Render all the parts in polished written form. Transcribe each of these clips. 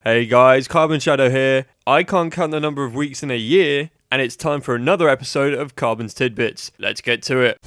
Hey guys, CarbonShadow here. I can't count the number of weeks in a year, and it's time for another episode of Carbon's Tidbits. Let's get to it.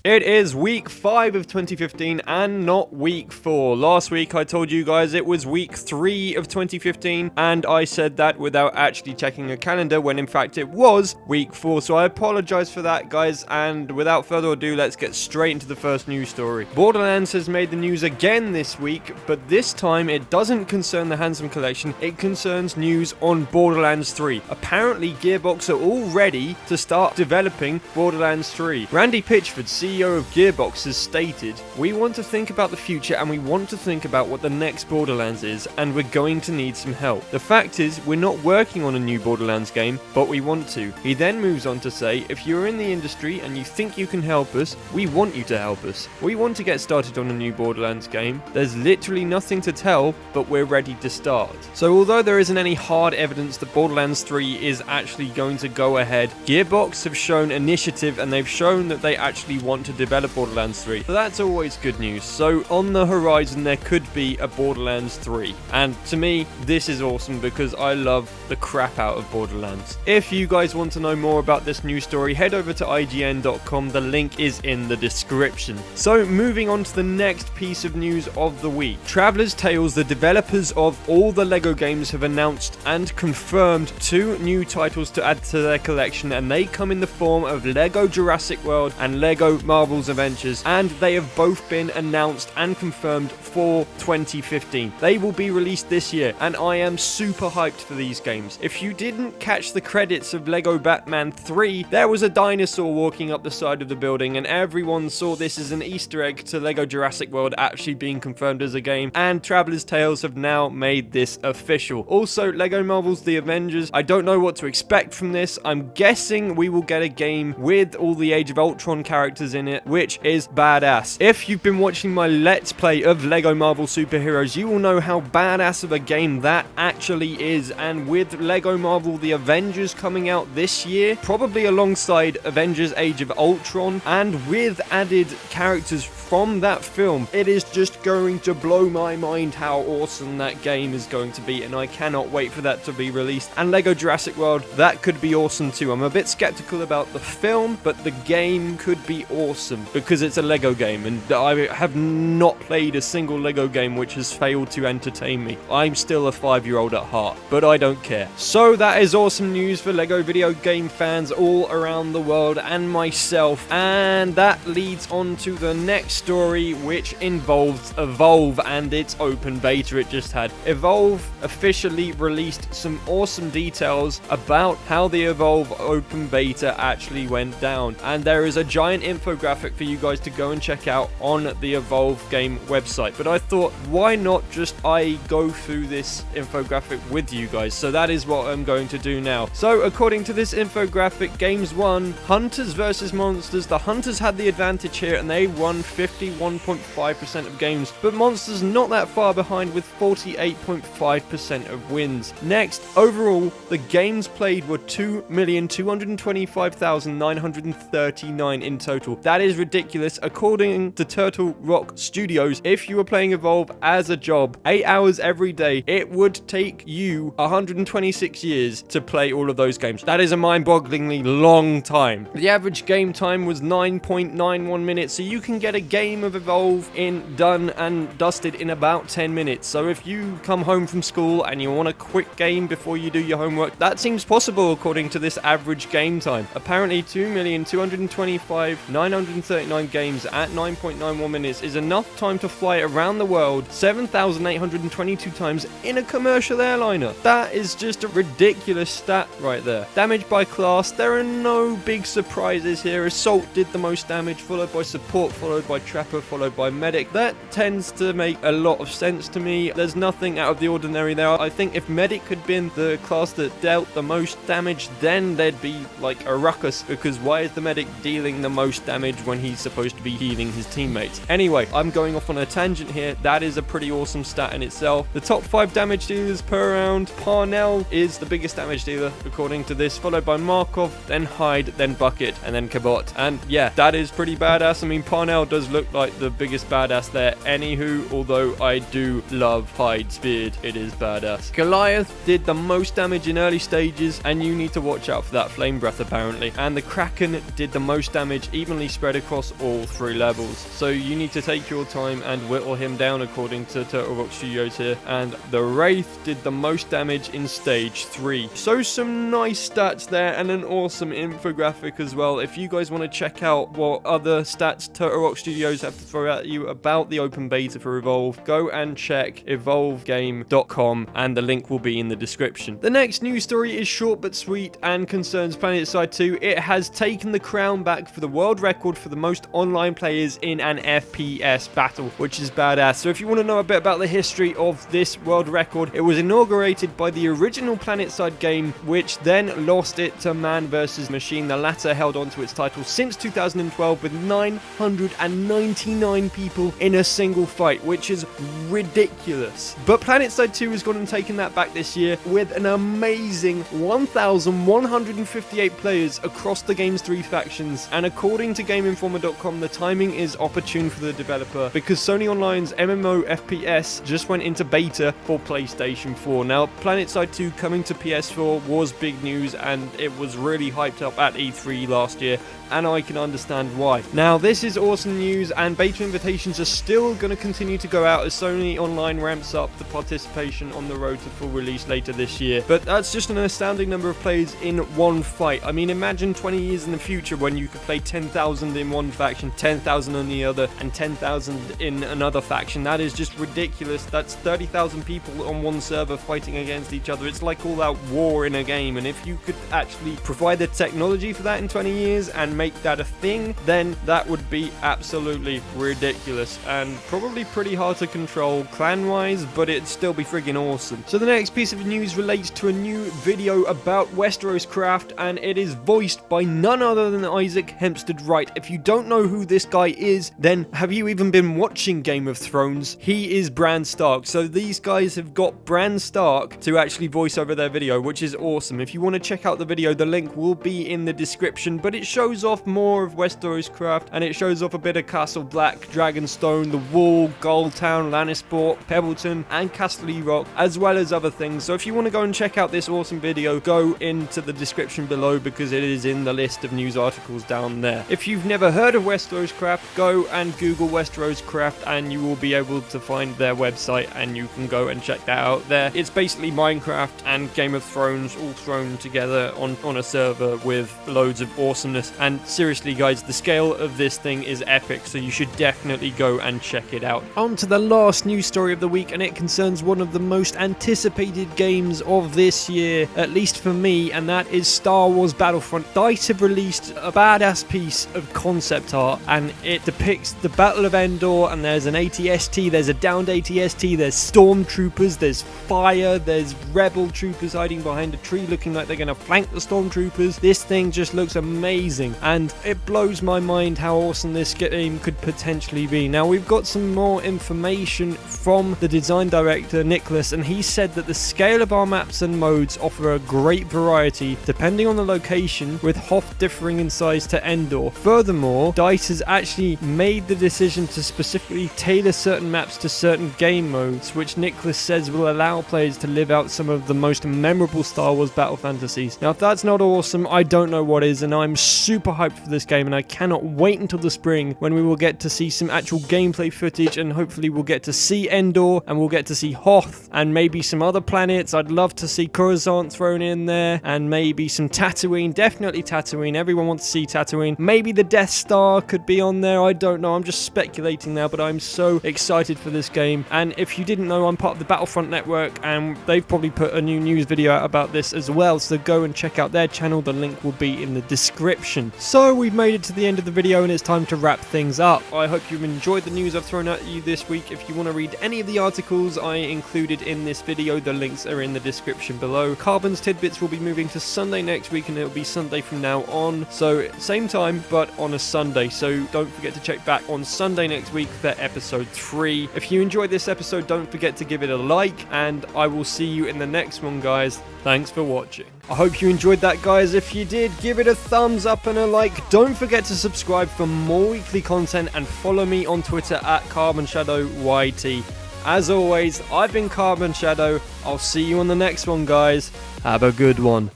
It is week 5 of 2015 and not week 4. Last week I told you guys it was week 3 of 2015 and I said that without actually checking a calendar when in fact it was week 4. So I apologize for that, guys, and without further ado, let's get straight into the first news story. Borderlands has made the news again this week, but this time it doesn't concern the Handsome Collection, it concerns news on Borderlands 3. Apparently Gearbox are all ready to start developing Borderlands 3. Randy Pitchford, CEO of Gearbox, has stated, "We want to think about the future and we want to think about what the next Borderlands is, and we're going to need some help. The fact is, we're not working on a new Borderlands game, but we want to." He then moves on to say, "If you're in the industry and you think you can help us, we want you to help us. We want to get started on a new Borderlands game. There's literally nothing to tell, but we're ready to start." So although there isn't any hard evidence that Borderlands 3 is actually going to go ahead, Gearbox have shown initiative and they've shown that they actually want to develop Borderlands 3. So that's always good news. So on the horizon there could be a Borderlands 3. And to me, this is awesome because I love the crap out of Borderlands. If you guys want to know more about this news story, head over to IGN.com. The link is in the description. So moving on to the next piece of news of the week. Traveller's Tales, the developers of all the LEGO games, have announced and confirmed 2 new titles to add to their collection, and they come in the form of LEGO Jurassic World and LEGO Marvel's Avengers, and they have both been announced and confirmed for 2015. They will be released this year, and I am super hyped for these games. If you didn't catch the credits of LEGO Batman 3, there was a dinosaur walking up the side of the building, and everyone saw this as an Easter egg to LEGO Jurassic World actually being confirmed as a game, and Traveller's Tales have now made this official. Also, LEGO Marvel's The Avengers, I don't know what to expect from this. I'm guessing we will get a game with all the Age of Ultron characters in it, which is badass. If you've been watching my Let's Play of LEGO Marvel Superheroes, you will know how badass of a game that actually is, and with LEGO Marvel The Avengers coming out this year, probably alongside Avengers Age of Ultron, and with added characters from that film, it is just going to blow my mind how awesome that game is going to be, and I cannot wait for that to be released. And LEGO Jurassic World, that could be awesome too. I'm a bit skeptical about the film, but the game could be awesome because it's a LEGO game, and I have not played a single LEGO game which has failed to entertain me. I'm still a 5-year-old at heart, but I don't care. So that is awesome news for LEGO video game fans all around the world and myself, and that leads on to the next story, which involves Evolve and its open beta it just had. Evolve officially released some awesome details about how the Evolve open beta actually went down, and there is a giant infographic for you guys to go and check out on the Evolve game website. But I thought, why not just I go through this infographic with you guys? So that is what I'm going to do now. So according to this infographic, games 1, Hunters versus Monsters. The Hunters had the advantage here and they won 51.5% of games, but Monsters not that far behind with 48.5% of wins. Next, overall, the games played were 2,225,939 in total. That is ridiculous. According to Turtle Rock Studios, if you were playing Evolve as a job, 8 hours every day, it would take you 126 years to play all of those games. That is a mind-bogglingly long time. The average game time was 9.91 minutes, so you can get a game of Evolve done and dusted in about 10 minutes. So if you come home from school and you want a quick game before you do your homework, that seems possible according to this average game time. Apparently 2,225,939 games at 9.91 minutes is enough time to fly around the world 7,822 times in a commercial airliner. That is just a ridiculous stat right there. Damage by class, there are no big surprises here. Assault did the most damage, followed by support, followed by trapper, followed by medic. That tends to make a lot of sense to me. There's nothing out of the ordinary there. I think if medic had been the class that dealt the most damage, then there'd be like a ruckus, because why is the medic dealing the most damage damage when he's supposed to be healing his teammates. Anyway, I'm going off on a tangent here. That is a pretty awesome stat in itself. The top 5 damage dealers per round, Parnell is the biggest damage dealer according to this, followed by Markov, then Hyde, then Bucket, and then Cabot. And yeah, that is pretty badass. I mean, Parnell does look like the biggest badass there. Anywho, although I do love Hyde's beard, it is badass. Goliath did the most damage in early stages, and you need to watch out for that flame breath apparently. And the Kraken did the most damage evenly spread across all 3 levels. So you need to take your time and whittle him down according to Turtle Rock Studios here. And the Wraith did the most damage in stage 3. So some nice stats there and an awesome infographic as well. If you guys want to check out what other stats Turtle Rock Studios have to throw at you about the open beta for Evolve, go and check evolvegame.com and the link will be in the description. The next news story is short but sweet and concerns Planetside 2. It has taken the crown back for the world record for the most online players in an FPS battle, which is badass. So if you want to know a bit about the history of this world record, it was inaugurated by the original Planetside game, which then lost it to Man vs. Machine. The latter held on to its title since 2012 with 999 people in a single fight, which is ridiculous. But Planetside 2 has gone and taken that back this year with an amazing 1,158 players across the game's 3 factions. And according to GameInformer.com, the timing is opportune for the developer because Sony Online's MMO FPS just went into beta for PlayStation 4. Now, Planetside 2 coming to PS4 was big news and it was really hyped up at E3 last year, and I can understand why. Now, this is awesome news, and beta invitations are still going to continue to go out as Sony Online ramps up the participation on the road to full release later this year. But that's just an astounding number of players in one fight. I mean, imagine 20 years in the future when you could play 10,000 in one faction, 10,000 on the other, and 10,000 in another faction. That is just ridiculous. That's 30,000 people on one server fighting against each other. It's like all out war in a game, and if you could actually provide the technology for that in 20 years and make that a thing, then that would be absolutely ridiculous and probably pretty hard to control clan-wise, but it'd still be friggin' awesome. So the next piece of news relates to a new video about WesteroScraft, and it is voiced by none other than Isaac Hempstead Wright. If you don't know who this guy is, then have you even been watching Game of Thrones? He is Bran Stark. So these guys have got Bran Stark to actually voice over their video, which is awesome. If you want to check out the video, the link will be in the description, but it shows off more of WesteroScraft, and it shows off a bit of Castle Black, Dragonstone, The Wall, Goldtown, Lannisport, Pebbleton, and Castle Rock, as well as other things. So if you want to go and check out this awesome video, go into the description below because it is in the list of news articles down there. If you've never heard of WesteroScraft, go and Google WesteroScraft and you will be able to find their website and you can go and check that out there. It's basically Minecraft and Game of Thrones all thrown together on a server with loads of awesomeness. And seriously guys, the scale of this thing is epic, so you should definitely go and check it out. On to the last news story of the week, and it concerns one of the most anticipated games of this year, at least for me, and that is Star Wars Battlefront. DICE have released a badass piece of concept art, and it depicts the Battle of Endor, and there's an ATST, there's a downed ATST, there's stormtroopers, there's fire, there's rebel troopers hiding behind a tree looking like they're going to flank the stormtroopers. This thing just looks amazing, and it blows my mind how awesome this game could potentially be. Now, we've got some more information from the design director Nicholas, and he said that the scale of our maps and modes offer a great variety depending on the location, with Hoth differing in size to Endor. Furthermore, DICE has actually made the decision to specifically tailor certain maps to certain game modes, which Nicholas says will allow players to live out some of the most memorable Star Wars battle fantasies. Now, if that's not awesome, I don't know what is, and I'm super hyped for this game, and I cannot wait until the spring when we will get to see some actual gameplay footage, and hopefully we'll get to see Endor, and we'll get to see Hoth, and maybe some other planets. I'd love to see Coruscant thrown in there, and maybe some Tatooine. Definitely Tatooine. Everyone wants to see Tatooine. Maybe the Death Star could be on there. I don't know. I'm just speculating now, but I'm so excited for this game. And if you didn't know, I'm part of the Battlefront network, and they've probably put a new news video out about this as well, so go and check out their channel. The link will be in the description. So we've made it to the end of the video, and it's time to wrap things up. I hope you've enjoyed the news I've thrown at you this week. If you want to read any of the articles I included in this video, the links are in the description below. Carbon's Tidbits will be moving to Sunday next week, and it'll be Sunday from now on, so same time but on a Sunday, so don't forget to check back on Sunday next week for episode 3. If you enjoyed this episode, don't forget to give it a like, and I will see you in the next one, guys. Thanks for watching. I hope you enjoyed that, guys. If you did, give it a thumbs up and a like. Don't forget to subscribe for more weekly content and follow me on Twitter at CarbonShadowYT. As always, I've been CarbonShadow. I'll see you on the next one, guys. Have a good one.